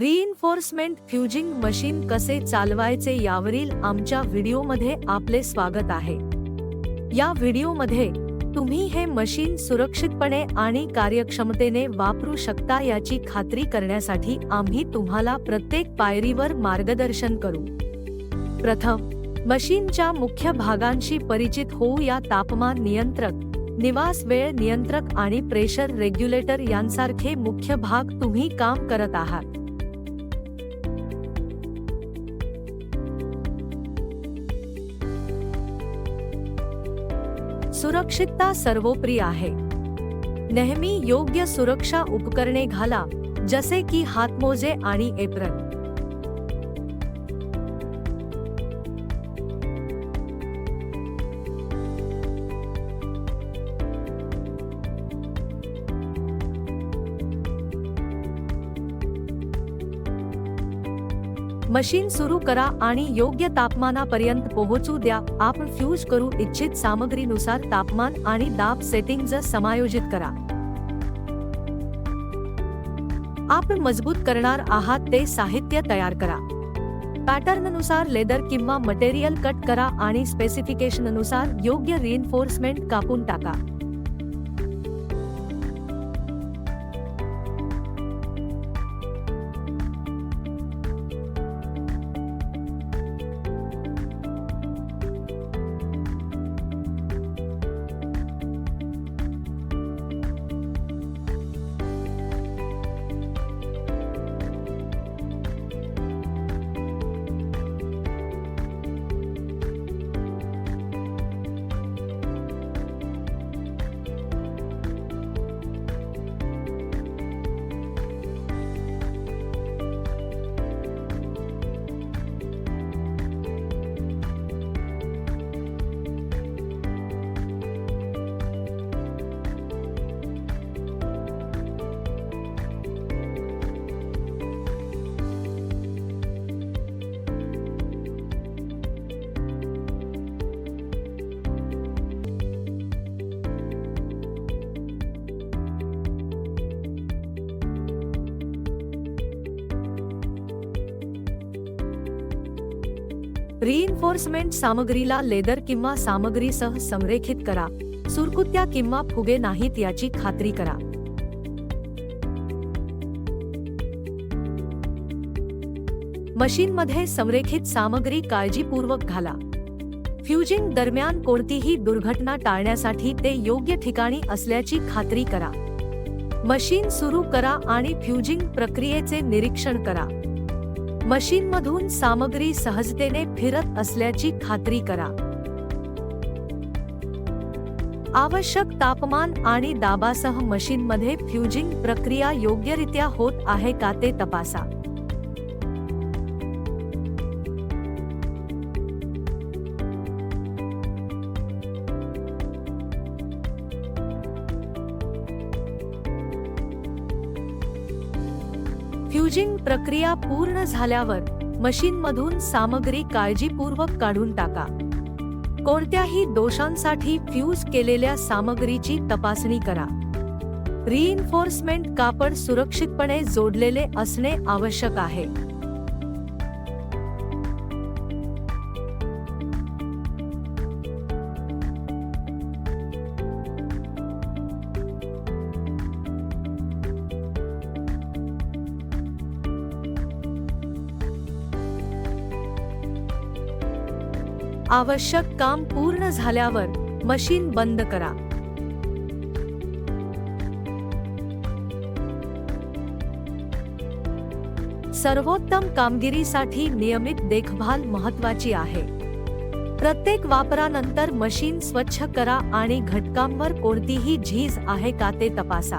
Reinforcement फ्युजिंग machine कसे चालवायचे यावरील आमच्या व्हिडिओमध्ये आपले स्वागत आहे। या व्हिडिओमध्ये तुम्ही हे मशीन सुरक्षितपणे आणि कार्यक्षमतेने वापरू शकता याची खात्री करण्यासाठी आम्ही तुम्हाला प्रत्येक पायरीवर मार्गदर्शन करू। प्रथम मशीनच्या मुख्य भागांशी परिचित होऊ या। तापमान नियंत्रक, निवास वेळ नियंत्रक आणि प्रेशर रेग्युलेटर यांसारखे मुख्य भाग तुम्ही काम करत आहात। सुरक्षितता सर्वोपरी आहे। नेहमी योग्य सुरक्षा उपकरणे घाला, जसे की हातमोजे आणि एप्रन। मशीन सुरू करा आणि योग्य तापमानापर्यंत पोहोचू द्या। आपण फ्यूज करू इच्छित सामग्रीनुसार तापमान आणि दाब सेटिंग्ज समायोजित करा। आपण मजबूत करणार आहात ते साहित्य तयार करा। पॅटर्ननुसार लेदर किंवा मटेरियल कट करा आणि स्पेसिफिकेशननुसार योग्य रिइन्फोर्समेंट कापून टाका। रिइन्फोर्समेंट सामग्रीला लेदर किंवा सामग्रीसह संरेखित करा। सुरकुत्या किंवा फुगे नाहीत याची खात्री करा। मशीनमध्ये संरेखित सामग्री काळजीपूर्वक घाला। फ्युजिंग दरम्यान कोणतीही दुर्घटना टाळण्यासाठी ते योग्य ठिकाणी असल्याची खात्री करा। मशीन सुरू करा आणि फ्युजिंग प्रक्रियेचे निरीक्षण करा। मशीनमधून सामग्री सहजतेने फिरत असल्याची खात्री करा। आवश्यक तापमान आणि दाबासह मशीनमध्ये फ्युजिंग प्रक्रिया योग्यरित्या होत आहे का ते तपासा। फ्युजिंग प्रक्रिया पूर्ण झाल्यावर मशीनमधून सामग्री काळजीपूर्वक काढून टाका। कोणत्याही दोषांसाठी फ्यूज केलेल्या सामग्रीची तपासणी करा। रिइन्फोर्समेंट कापड सुरक्षितपणे जोडलेले असणे आवश्यक आहे। आवश्यक काम पूर्ण झाल्यावर मशीन बंद करा। सर्वोत्तम कामगिरीसाठी नियमित देखभाल महत्त्वाची आहे। प्रत्येक वापरानंतर मशीन स्वच्छ करा आणि घटकांवर कोणतीही झीज आहे का ते तपासा।